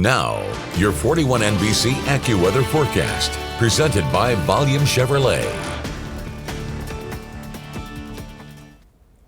Now, your 41 NBC AccuWeather forecast, presented by Volume Chevrolet.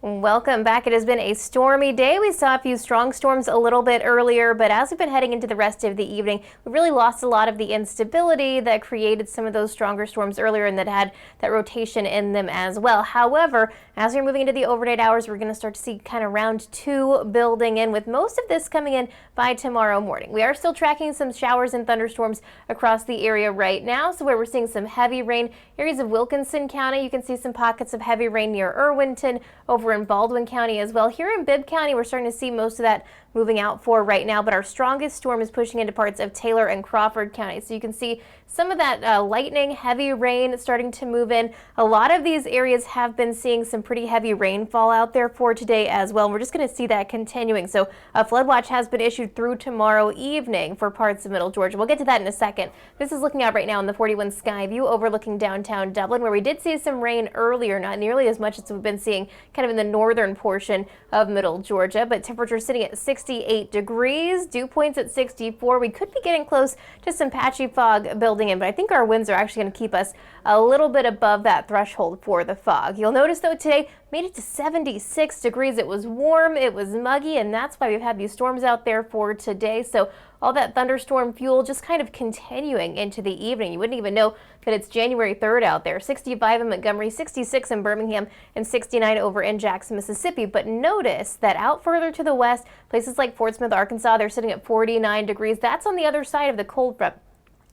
Welcome back. It has been a stormy day. We saw a few strong storms a little bit earlier, but as we've been heading into the rest of the evening, we really lost a lot of the instability that created some of those stronger storms earlier and that had that rotation in them as well. However, as we're moving into the overnight hours, we're going to start to see kind of round two building in, with most of this coming in by tomorrow morning. We are still tracking some showers and thunderstorms across the area right now. So where we're seeing some heavy rain, areas of Wilkinson County, you can see some pockets of heavy rain near Irwinton, over in Baldwin County as well. Here in Bibb County, we're starting to see most of that moving out for right now, but our strongest storm is pushing into parts of Taylor and Crawford County. So you can see some of that lightning, heavy rain starting to move in. A lot of these areas have been seeing some pretty heavy rainfall out there for today as well. And we're just going to see that continuing. So a flood watch has been issued through tomorrow evening for parts of Middle Georgia. We'll get to that in a second. This is looking out right now in the 41 sky view overlooking downtown Dublin, where we did see some rain earlier, not nearly as much as we've been seeing kind of in the northern portion of Middle Georgia, but temperatures sitting at 68 degrees, dew points at 64. We could be getting close to some patchy fog building in, but I think our winds are actually going to keep us a little bit above that threshold for the fog. You'll notice though today made it to 76 degrees. It was warm, it was muggy, and that's why we've had these storms out there for today. So all that thunderstorm fuel just kind of continuing into the evening. You wouldn't even know that it's January 3rd out there. 65 in Montgomery, 66 in Birmingham, and 69 over in Jackson, Mississippi. But notice that out further to the west, places like Fort Smith, Arkansas, they're sitting at 49 degrees. That's on the other side of the cold front.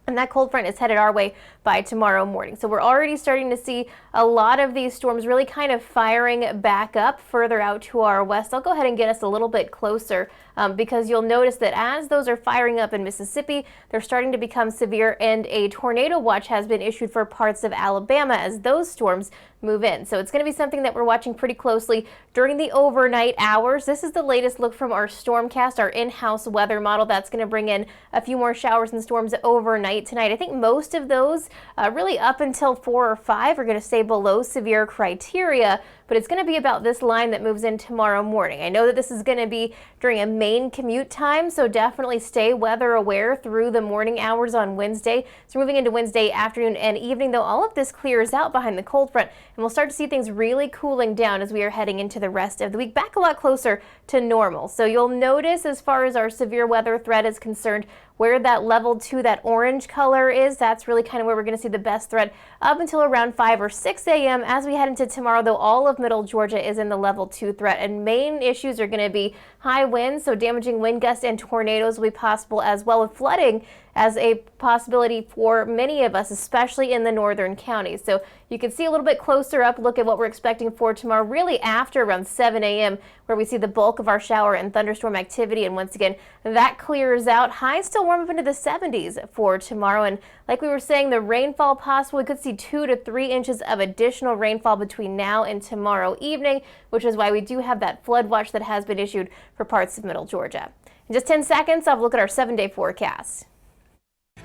And that cold front is headed our way by tomorrow morning. So we're already starting to see a lot of these storms really kind of firing back up further out to our west. I'll go ahead and get us a little bit closer because you'll notice that as those are firing up in Mississippi, they're starting to become severe, and a tornado watch has been issued for parts of Alabama as those storms move in. So it's going to be something that we're watching pretty closely during the overnight hours. This is the latest look from our Stormcast, our in-house weather model. That's going to bring in a few more showers and storms overnight tonight. I think most of those really up until 4 or 5 are going to stay below severe criteria, but it's going to be about this line that moves in tomorrow morning. I know that this is going to be during a main commute time, so definitely stay weather aware through the morning hours on Wednesday. So moving into Wednesday afternoon and evening, though, all of this clears out behind the cold front, and we'll start to see things really cooling down as we are heading into the rest of the week, back a lot closer to normal. So you'll notice, as far as our severe weather threat is concerned, where that level 2, that orange color is, that's really kind of where we're going to see the best threat up until around 5 or 6 a.m. As we head into tomorrow, though, all of Middle Georgia is in the level 2 threat, and main issues are going to be high winds, so damaging wind gusts and tornadoes will be possible, as well as flooding as a possibility for many of us, especially in the northern counties. So you can see a little bit closer up look at what we're expecting for tomorrow, really after around 7 a.m., where we see the bulk of our shower and thunderstorm activity. And once again, that clears out. Highs still warm up into the 70s for tomorrow. And like we were saying, the rainfall possible, we could see 2 to 3 inches of additional rainfall between now and tomorrow evening, which is why we do have that flood watch that has been issued for parts of Middle Georgia. In just 10 seconds, I'll look at our 7-day forecast.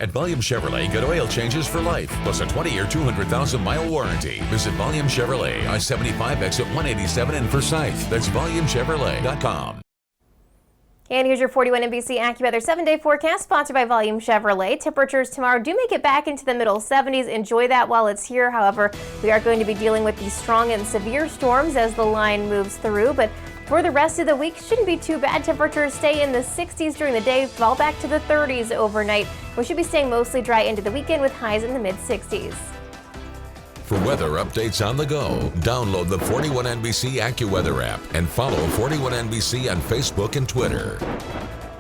At Volume Chevrolet, get oil changes for life, plus a 20-year, 200,000-mile warranty. Visit Volume Chevrolet, I-75 exit 187 in Forsyth. That's volumechevrolet.com. And here's your 41 NBC AccuWeather 7-day forecast, sponsored by Volume Chevrolet. Temperatures tomorrow do make it back into the middle 70s. Enjoy that while it's here. However, we are going to be dealing with these strong and severe storms as the line moves through. But for the rest of the week, shouldn't be too bad. Temperatures stay in the 60s during the day, fall back to the 30s overnight. We should be staying mostly dry into the weekend with highs in the mid-60s. For weather updates on the go, download the 41 NBC AccuWeather app and follow 41 NBC on Facebook and Twitter.